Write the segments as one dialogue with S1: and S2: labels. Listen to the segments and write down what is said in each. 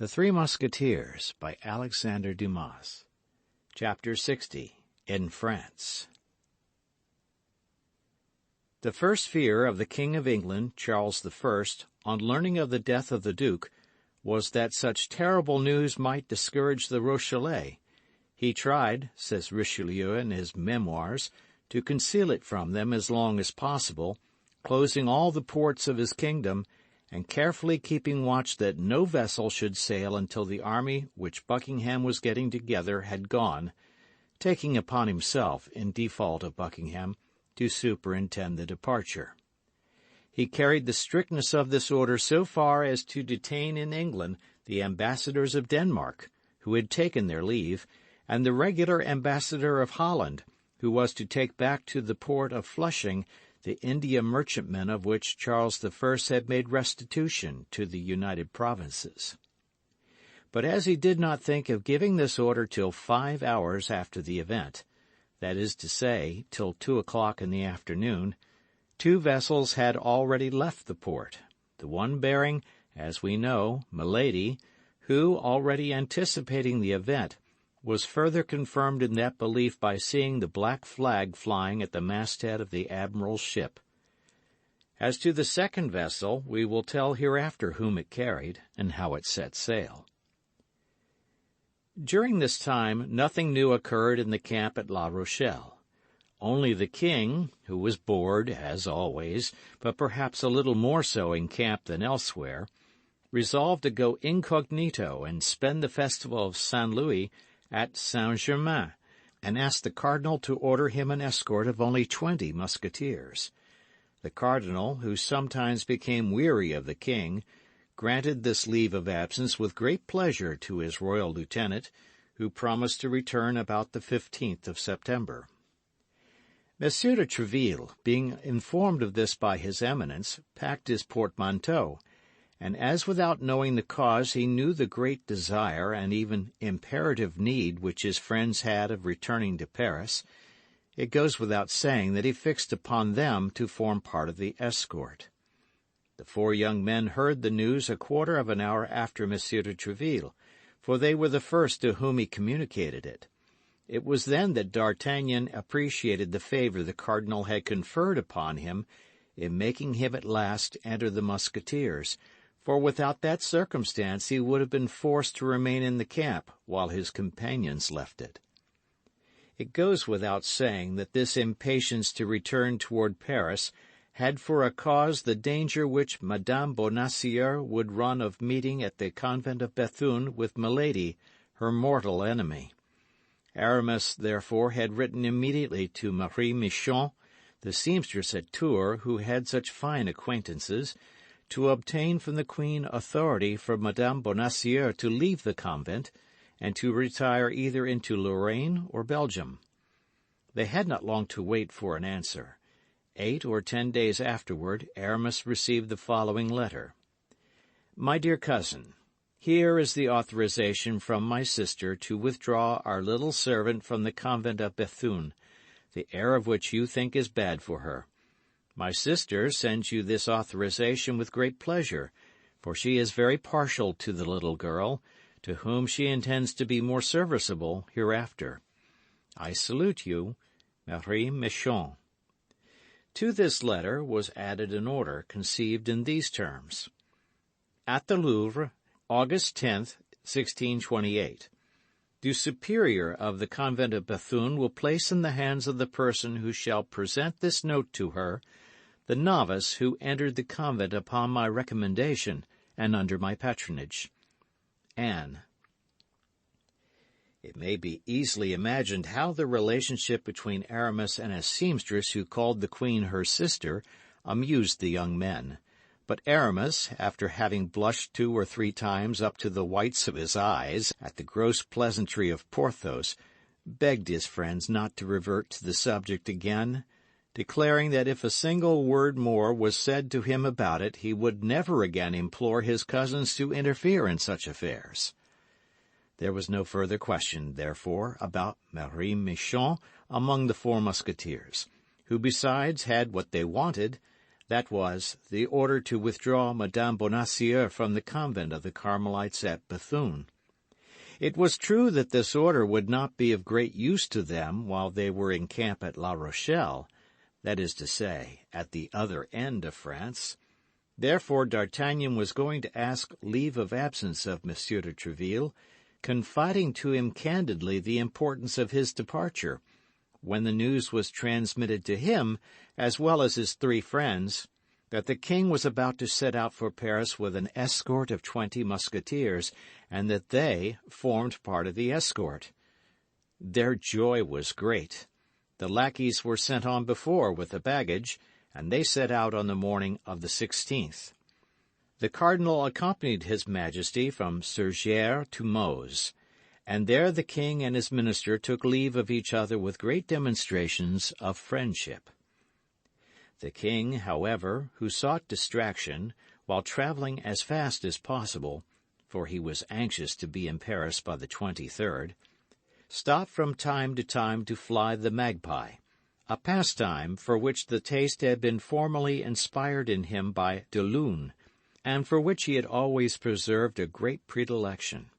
S1: The Three Musketeers by Alexandre Dumas. Chapter 60. In France. The first fear of the King of England, Charles I, on learning of the death of the Duke, was that such terrible news might discourage the Rochellais. He tried, says Richelieu in his Memoirs, to conceal it from them as long as possible, closing all the ports of his kingdom, and carefully keeping watch that no vessel should sail until the army which Buckingham was getting together had gone, taking upon himself, in default of Buckingham, to superintend the departure. He carried the strictness of this order so far as to detain in England the ambassadors of Denmark, who had taken their leave, and the regular ambassador of Holland, who was to take back to the port of Flushing the India merchantmen of which Charles I had made restitution to the United Provinces. But as he did not think of giving this order till 5 hours after the event, that is to say, till 2 o'clock in the afternoon, 2 vessels had already left the port, the one bearing, as we know, Milady, who, already anticipating the event, was further confirmed in that belief by seeing the black flag flying at the masthead of the admiral's ship. As to the second vessel, we will tell hereafter whom it carried, and how it set sail. During this time nothing new occurred in the camp at La Rochelle. Only the king, who was bored, as always, but perhaps a little more so in camp than elsewhere, resolved to go incognito and spend the festival of St. Louis at Saint-Germain, and asked the cardinal to order him an escort of only 20 musketeers. The cardinal, who sometimes became weary of the king, granted this leave of absence with great pleasure to his royal lieutenant, who promised to return about the 15th of September. Monsieur de Treville, being informed of this by his Eminence, packed his portmanteau, and as without knowing the cause he knew the great desire and even imperative need which his friends had of returning to Paris, it goes without saying that he fixed upon them to form part of the escort. The 4 young men heard the news a quarter of an hour after Monsieur de Treville, for they were the first to whom he communicated it. It was then that D'Artagnan appreciated the favor the cardinal had conferred upon him in making him at last enter the Musketeers, for without that circumstance he would have been forced to remain in the camp while his companions left it. It goes without saying that this impatience to return toward Paris had for a cause the danger which Madame Bonacieux would run of meeting at the convent of Bethune with Milady, her mortal enemy. Aramis, therefore, had written immediately to Marie Michon, the seamstress at Tours, who had such fine acquaintances, to obtain from the Queen authority for Madame Bonacieux to leave the convent, and to retire either into Lorraine or Belgium. They had not long to wait for an answer. 8 or 10 days afterward, Aramis received the following letter. My dear cousin, here is the authorization from my sister to withdraw our little servant from the convent of Bethune, the air of which you think is bad for her. My sister sends you this authorization with great pleasure, for she is very partial to the little girl, to whom she intends to be more serviceable hereafter. I salute you, Marie Michon. To this letter was added an order conceived in these terms. At the Louvre, August 10th, 1628. The superior of the convent of Bethune will place in the hands of the person who shall present this note to her the novice who entered the convent upon my recommendation and under my patronage. Anne. It may be easily imagined how the relationship between Aramis and a seamstress who called the Queen her sister amused the young men. But Aramis, after having blushed 2 or 3 times up to the whites of his eyes at the gross pleasantry of Porthos, begged his friends not to revert to the subject again, declaring that if a single word more was said to him about it, he would never again implore his cousins to interfere in such affairs. There was no further question, therefore, about Marie Michon among the 4 musketeers, who besides had what they wanted, That was, the order to withdraw Madame Bonacieux from the convent of the Carmelites at Bethune. It was true that this order would not be of great use to them while they were in camp at La Rochelle, that is to say, at the other end of France. Therefore D'Artagnan was going to ask leave of absence of Monsieur de Tréville, confiding to him candidly the importance of his departure, when the news was transmitted to him, as well as his 3 friends, that the king was about to set out for Paris with an escort of 20 musketeers, and that they formed part of the escort. Their joy was great. The lackeys were sent on before with the baggage, and they set out on the morning of the 16th. The cardinal accompanied his majesty from Surgères to Meuse, and there the king and his minister took leave of each other with great demonstrations of friendship. The king, however, who sought distraction, while traveling as fast as possible, for he was anxious to be in Paris by the 23rd, stopped from time to time to fly the magpie, a pastime for which the taste had been formerly inspired in him by de Lune, and for which he had always preserved a great predilection.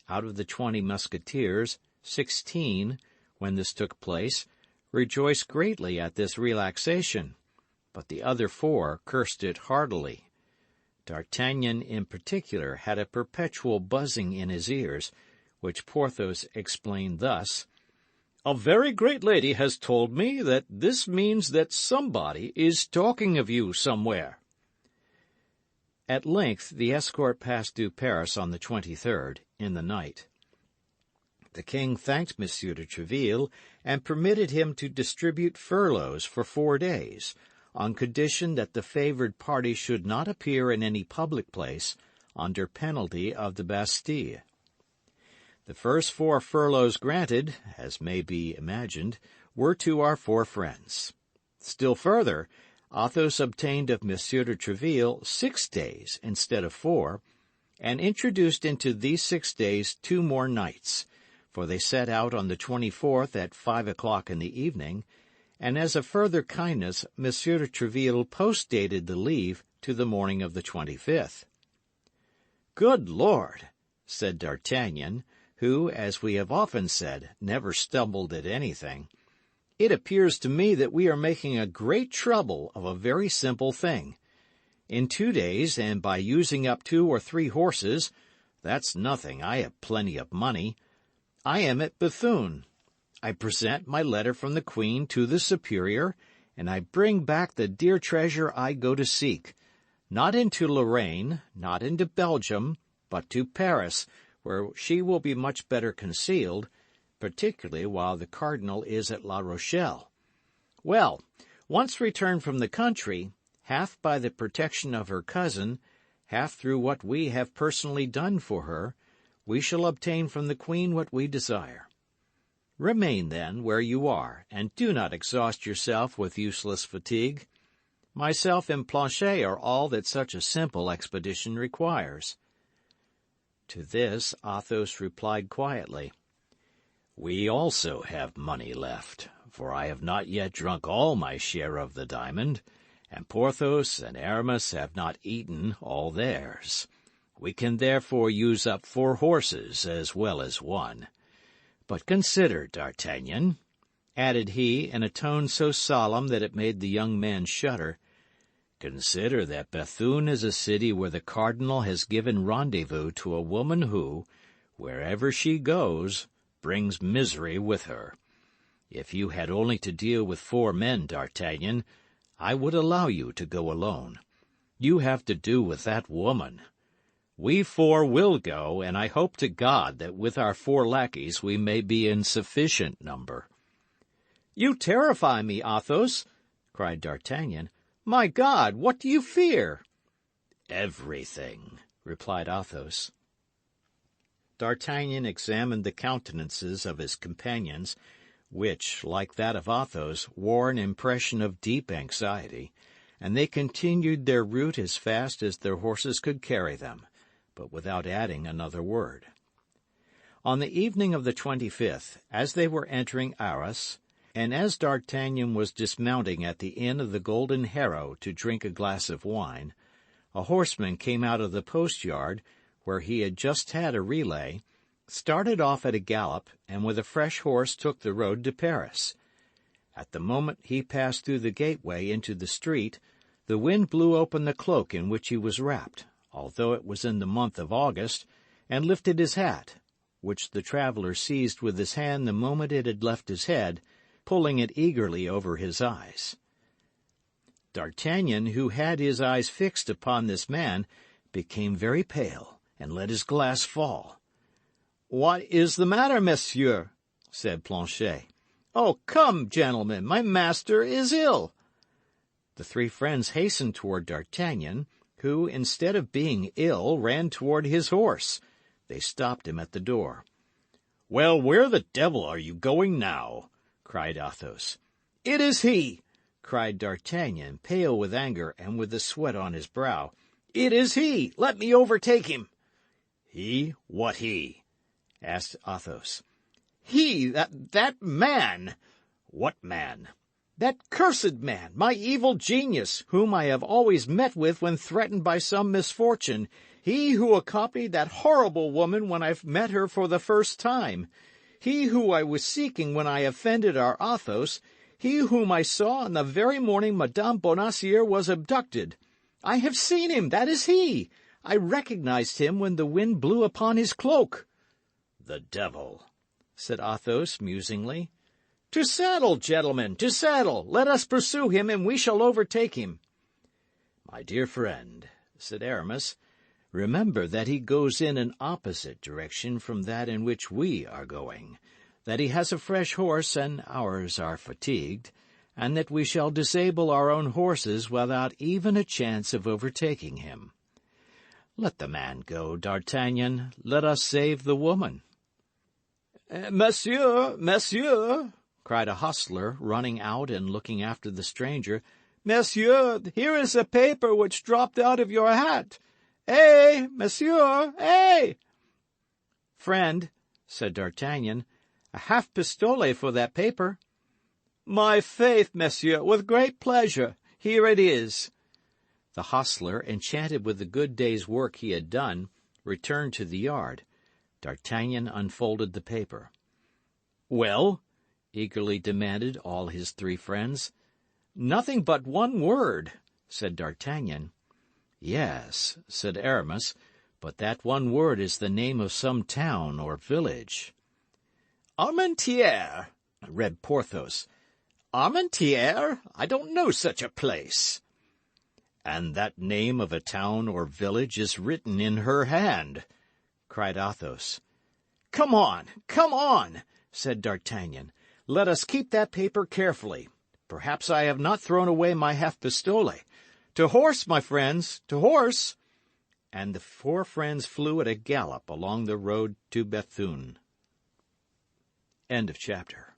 S1: Out of the 20 musketeers, 16, when this took place, rejoiced greatly at this relaxation, but the other 4 cursed it heartily. D'Artagnan, in particular, had a perpetual buzzing in his ears, which Porthos explained thus: "A very great lady has told me that this means that somebody is talking of you somewhere." At length the escort passed through Paris on the 23rd, in the night. The king thanked Monsieur de Tréville and permitted him to distribute furloughs for 4 days, on condition that the favored party should not appear in any public place under penalty of the Bastille. The first 4 furloughs granted, as may be imagined, were to our 4 friends. Still further, Athos obtained of Monsieur de Tréville 6 days instead of 4, and introduced into these 6 days 2 more nights, for they set out on the 24th at 5 o'clock in the evening, and as a further kindness Monsieur de Tréville post-dated the leave to the morning of the 25th. "Good Lord," said D'Artagnan, who, as we have often said, never stumbled at anything, "it appears to me that we are making a great trouble of a very simple thing. In 2 days, and by using up 2 or 3 horses, that's nothing, I have plenty of money, I am at Bethune. I present my letter from the Queen to the Superior, and I bring back the dear treasure I go to seek, not into Lorraine, not into Belgium, but to Paris, where she will be much better concealed, particularly while the cardinal is at La Rochelle. Well, once returned from the country, half by the protection of her cousin, half through what we have personally done for her, we shall obtain from the Queen what we desire. Remain, then, where you are, and do not exhaust yourself with useless fatigue. Myself and Planchet are all that such a simple expedition requires." To this Athos replied quietly, "We also have money left, for I have not yet drunk all my share of the diamond, and Porthos and Aramis have not eaten all theirs. We can therefore use up 4 horses as well as 1. But consider, D'Artagnan," added he, in a tone so solemn that it made the young man shudder, "consider that Bethune is a city where the cardinal has given rendezvous to a woman who, wherever she goes, brings misery with her. If you had only to deal with 4 men, D'Artagnan, I would allow you to go alone. You have to do with that woman. We 4 will go, and I hope to God that with our 4 lackeys we may be in sufficient number." "You terrify me, Athos," cried D'Artagnan. "My God, what do you fear?" "Everything," replied Athos. D'Artagnan examined the countenances of his companions, which, like that of Athos, wore an impression of deep anxiety, and they continued their route as fast as their horses could carry them, but without adding another word. On the evening of the 25th, as they were entering Arras, And as D'Artagnan was dismounting at the inn of the Golden Harrow to drink a glass of wine, a horseman came out of the post-yard, where he had just had a relay, started off at a gallop, and with a fresh horse took the road to Paris. At the moment he passed through the gateway into the street, the wind blew open the cloak in which he was wrapped, although it was in the month of August, and lifted his hat, which the traveller seized with his hand the moment it had left his head, pulling it eagerly over his eyes. D'Artagnan, who had his eyes fixed upon this man, became very pale, and let his glass fall. "What is the matter, monsieur?" said Planchet. "Oh, come, gentlemen, my master is ill." The three friends hastened toward D'Artagnan, who, instead of being ill, ran toward his horse. They stopped him at the door. "Well, where the devil are you going now?" cried Athos. "It is he!" cried D'Artagnan, pale with anger and with the sweat on his brow. "It is he! Let me overtake him!" "He? What he?" asked Athos. "He, that man." "What man?" "That cursed man, my evil genius, whom I have always met with when threatened by some misfortune. He who accompanied that horrible woman when I met her for the first time. He who I was seeking when I offended our Athos. He whom I saw on the very morning Madame Bonacieux was abducted. I have seen him, that is he. I recognized him when the wind blew upon his cloak." "The devil!" said Athos musingly. "To saddle, gentlemen, to saddle! Let us pursue him, and we shall overtake him." "My dear friend," said Aramis, "remember that he goes in an opposite direction from that in which we are going, that he has a fresh horse and ours are fatigued, and that we shall disable our own horses without even a chance of overtaking him. Let the man go, D'Artagnan. Let us save the woman." "Monsieur, monsieur," cried a hostler, running out and looking after the stranger. "Monsieur, here is a paper which dropped out of your hat. Eh, monsieur, eh!" "Friend," said D'Artagnan, "a half pistole for that paper." "My faith, monsieur, with great pleasure. Here it is." The hostler, enchanted with the good day's work he had done, returned to the yard. D'Artagnan unfolded the paper. "Well?" eagerly demanded all his three friends. "Nothing but one word," said D'Artagnan. "Yes," said Aramis, "but that one word is the name of some town or village."
S2: "Armentières," read Porthos. "Armentières? I don't know such a place."
S1: "And that name of a town or village is written in her hand," cried Athos.
S2: Come on,"
S1: said D'Artagnan. "Let us keep that paper carefully. Perhaps I have not thrown away my half pistole. To horse, my friends, to horse!" And the four friends flew at a gallop along the road to Bethune. End of chapter.